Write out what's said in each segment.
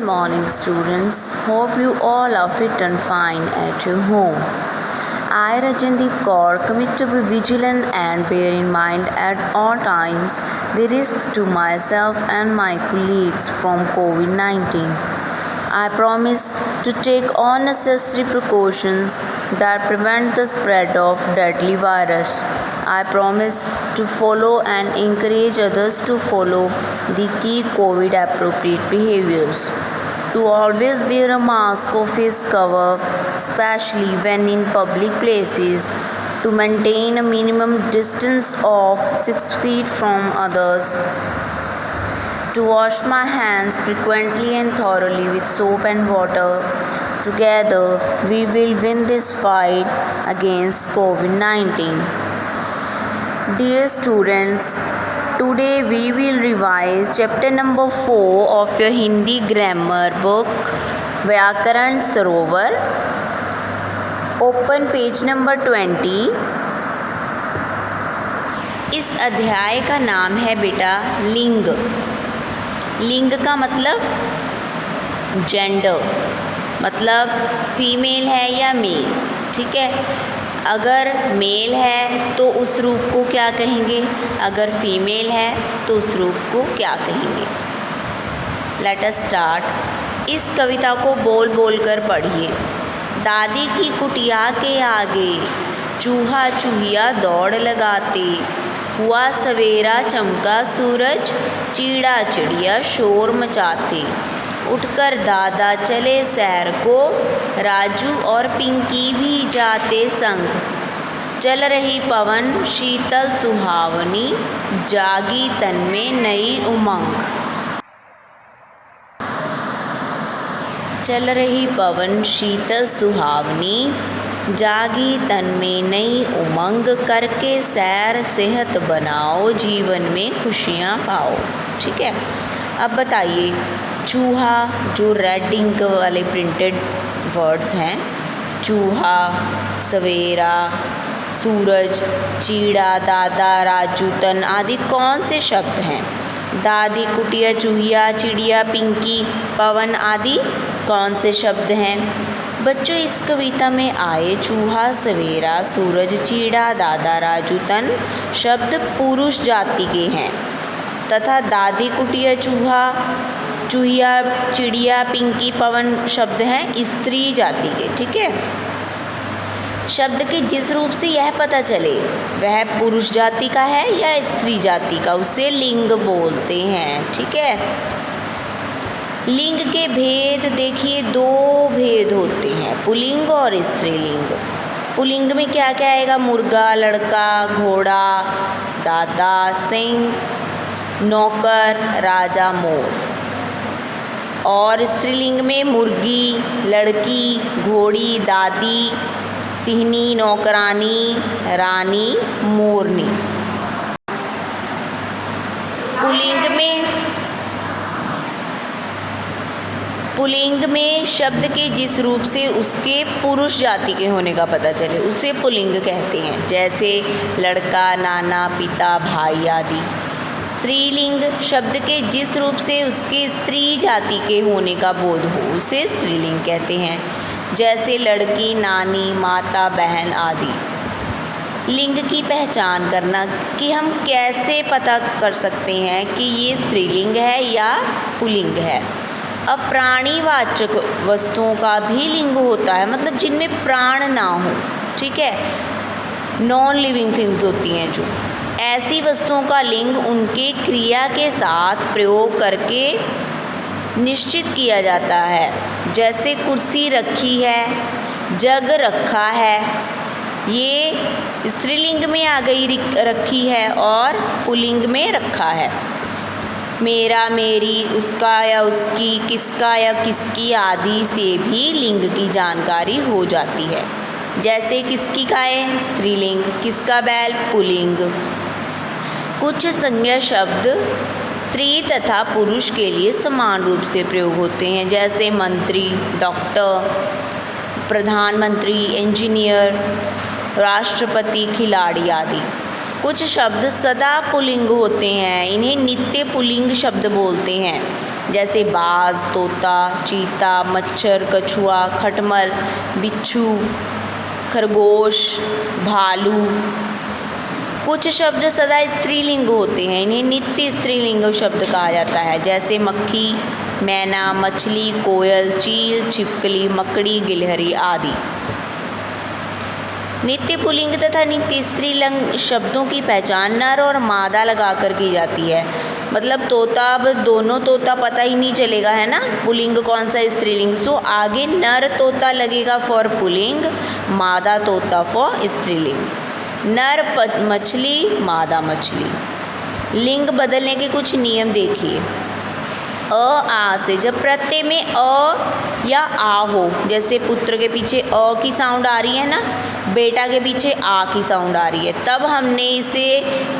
morning, students. Hope you all are fit and fine at your home. I, Rajandeep Kaur, commit to be vigilant and bear in mind at all times the risk to myself and my colleagues from COVID-19. I promise to take all necessary precautions that prevent the spread of deadly virus. I promise to follow and encourage others to follow the key COVID appropriate behaviors. To always wear a mask or face cover, especially when in public places. To maintain a minimum distance of 6 feet from others. To wash my hands frequently and thoroughly with soap and water. Together, we will win this fight against COVID-19. Dear students, today we will revise chapter number 4 of your Hindi grammar book, Vyakaran Sarovar. Open page number 20. इस अध्याय का नाम है बेटा लिंग। लिंग का मतलब जेंडर, मतलब फीमेल है या मेल। ठीक है, अगर मेल है तो उस रूप को क्या कहेंगे, अगर फीमेल है तो उस रूप को क्या कहेंगे। Let us start. इस कविता को बोल बोल कर पढ़िए। दादी की कुटिया के आगे चूहा चूहिया दौड़ लगाते, हुआ सवेरा चमका सूरज, चिड़ा चिड़िया शोर मचाते। उठकर दादा चले सैर को, राजू और पिंकी भी जाते संग। चल रही पवन शीतल सुहावनी, जागी तन में नई उमंग। चल रही पवन शीतल सुहावनी, जागी तन में नई उमंग। करके सैर सेहत बनाओ, जीवन में खुशियाँ पाओ। ठीक है, अब बताइए चूहा, जो रेड इंक वाले प्रिंटेड वर्ड्स हैं, चूहा, सवेरा, सूरज, चीड़ा, दादा, राजू, तन आदि कौन से शब्द हैं। दादी, कुटिया, चूहिया, चिड़िया, पिंकी, पवन आदि कौन से शब्द हैं। बच्चों, इस कविता में आए चूहा, सवेरा, सूरज, चीड़ा, दादा, राजू, तन शब्द पुरुष जाति के हैं तथा दादी, कुटिया, चूहा, चूहिया, चिड़िया, पिंकी, पवन शब्द हैं स्त्री जाति के। ठीक है, शब्द के जिस रूप से यह पता चले वह पुरुष जाति का है या स्त्री जाति का, उसे लिंग बोलते हैं। ठीक है, लिंग के भेद देखिए, दो भेद होते हैं, पुल्लिंग और स्त्रीलिंग। पुल्लिंग में क्या क्या आएगा, मुर्गा, लड़का, घोड़ा, दादा, सिंह, नौकर, राजा, मोर। और स्त्रीलिंग में मुर्गी, लड़की, घोड़ी, दादी, सिहनी, नौकरानी, रानी, मोरनी। पुल्लिंग में शब्द के जिस रूप से उसके पुरुष जाति के होने का पता चले उसे पुल्लिंग कहते हैं, जैसे लड़का, नाना, पिता, भाई आदि। स्त्रीलिंग शब्द के जिस रूप से उसके स्त्री जाति के होने का बोध हो उसे स्त्रीलिंग कहते हैं, जैसे लड़की, नानी, माता, बहन आदि। लिंग की पहचान करना कि हम कैसे पता कर सकते हैं कि ये स्त्रीलिंग है या पुल्लिंग है। अब प्राणीवाचक वस्तुओं का भी लिंग होता है, मतलब जिनमें प्राण ना हो। ठीक है, नॉन लिविंग थिंग्स होती हैं जो, ऐसी वस्तुओं का लिंग उनके क्रिया के साथ प्रयोग करके निश्चित किया जाता है। जैसे कुर्सी रखी है, जग रखा है, ये स्त्रीलिंग में आ गई रखी है और पुल्लिंग में रखा है। मेरा, मेरी, उसका या उसकी, किसका या किसकी आदि से भी लिंग की जानकारी हो जाती है। जैसे किसकी गाय स्त्रीलिंग, किसका बैल पुल्लिंग। कुछ संज्ञा शब्द स्त्री तथा पुरुष के लिए समान रूप से प्रयोग होते हैं, जैसे मंत्री, डॉक्टर, प्रधानमंत्री, इंजीनियर, राष्ट्रपति, खिलाड़ी आदि। कुछ शब्द सदा पुल्लिंग होते हैं, इन्हें नित्य पुल्लिंग शब्द बोलते हैं, जैसे बाज, तोता, चीता, मच्छर, कछुआ, खटमल, बिच्छू, खरगोश, भालू। कुछ शब्द सदा स्त्रीलिंग होते हैं, इन्हें नित्य स्त्रीलिंग शब्द कहा जाता है, जैसे मक्खी, मैना, मछली, कोयल, चील, छिपकली, मकड़ी, गिलहरी आदि। नित्य पुल्लिंग तथा नित्य स्त्रीलिंग शब्दों की पहचान नर और मादा लगाकर की जाती है। मतलब तोता, अब दोनों तोता पता ही नहीं चलेगा, है ना, पुल्लिंग कौन सा स्त्रीलिंग। सो आगे नर तोता लगेगा फॉर पुल्लिंग, मादा तोता फॉर स्त्रीलिंग। नर मछली, मादा मछली। लिंग बदलने के कुछ नियम देखिए। अ आ से जब प्रत्यय में अ या आ हो, जैसे पुत्र के पीछे अ की साउंड आ रही है ना, बेटा के पीछे आ की साउंड आ रही है, तब हमने इसे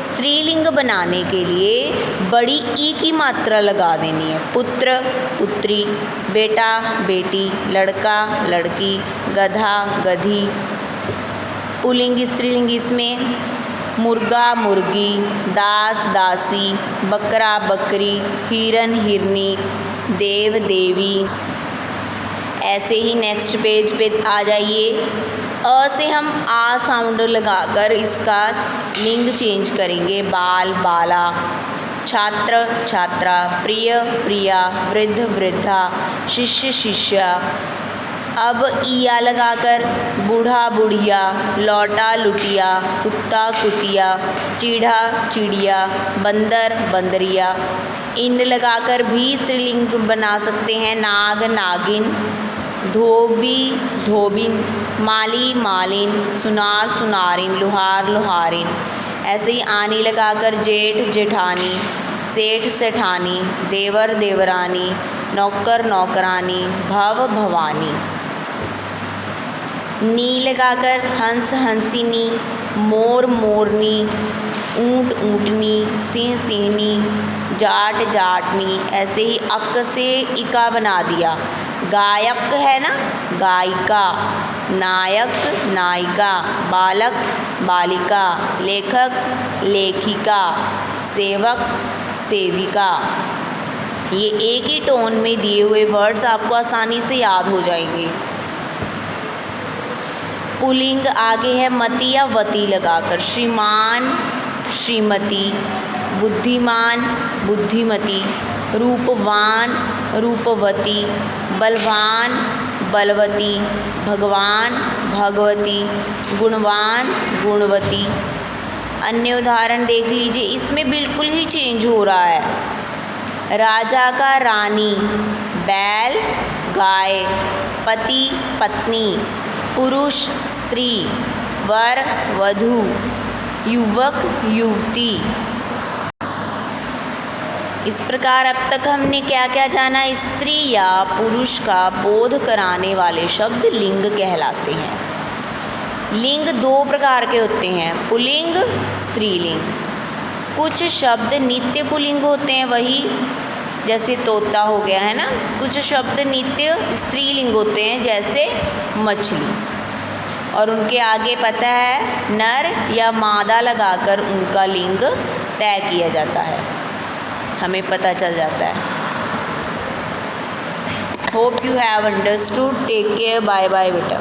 स्त्रीलिंग बनाने के लिए बड़ी ई की मात्रा लगा देनी है। पुत्र, पुत्री, बेटा, बेटी, लड़का, लड़की, गधा, गधी। पुल्लिंग स्त्रीलिंग इसमें मुर्गा, मुर्गी, दास, दासी, बकरा, बकरी, हिरन, हिरनी, देव, देवी। ऐसे ही नेक्स्ट पेज पे आ जाइए। अ से हम आ साउंड लगाकर इसका लिंग चेंज करेंगे। बाल, बाला, छात्र, छात्रा, प्रिय, प्रिया, वृद्ध, वृद्धा, शिष्य, शिष्या। अब ईया लगाकर बूढ़ा, बुढ़िया, लौटा, लुटिया, कुत्ता, कुतिया, चीढ़ा, चिड़िया, बंदर, बंदरिया। इन लगाकर भी स्त्रीलिंग बना सकते हैं। नाग, नागिन, धोबी, धोबिन, माली, मालिन, सुनार, सुनारिन, लुहार, लुहारिन। ऐसे ही आनी लगाकर जेठ, जेठानी, सेठ, सेठानी, देवर, देवरानी, नौकर, नौकरानी, भव, भवानी। नी लगाकर हंस, हंसिनी, मोर, मोरनी, ऊँट, ऊँटनी, सिंह, सिंहनी, जाट, जाटनी। ऐसे ही अक से इका बना दिया। गायक है ना, गायिका, नायक, नायिका, बालक, बालिका, लेखक, लेखिका, सेवक, सेविका। ये एक ही टोन में दिए हुए वर्ड्स आपको आसानी से याद हो जाएंगे। पुल्लिंग आगे है मति या वती लगाकर। श्रीमान, श्रीमती, बुद्धिमान, बुद्धिमती, रूपवान, रूपवती, बलवान, बलवती, भगवान, भगवती, गुणवान, गुणवती। अन्य उदाहरण देख लीजिए, इसमें बिल्कुल ही चेंज हो रहा है। राजा का रानी, बैल, गाय, पति, पत्नी, पुरुष, स्त्री, वर, वधू, युवक, युवती। इस प्रकार अब तक हमने क्या क्या जाना। स्त्री या पुरुष का बोध कराने वाले शब्द लिंग कहलाते हैं। लिंग दो प्रकार के होते हैं, पुल्लिंग, स्त्रीलिंग। कुछ शब्द नित्य पुल्लिंग होते हैं, वही जैसे तोता हो गया, है ना। कुछ शब्द नित्य स्त्रीलिंग होते हैं, जैसे मछली, और उनके आगे पता है नर या मादा लगाकर उनका लिंग तय किया जाता है, हमें पता चल जाता है। Hope you have understood. Take care, bye bye बेटा।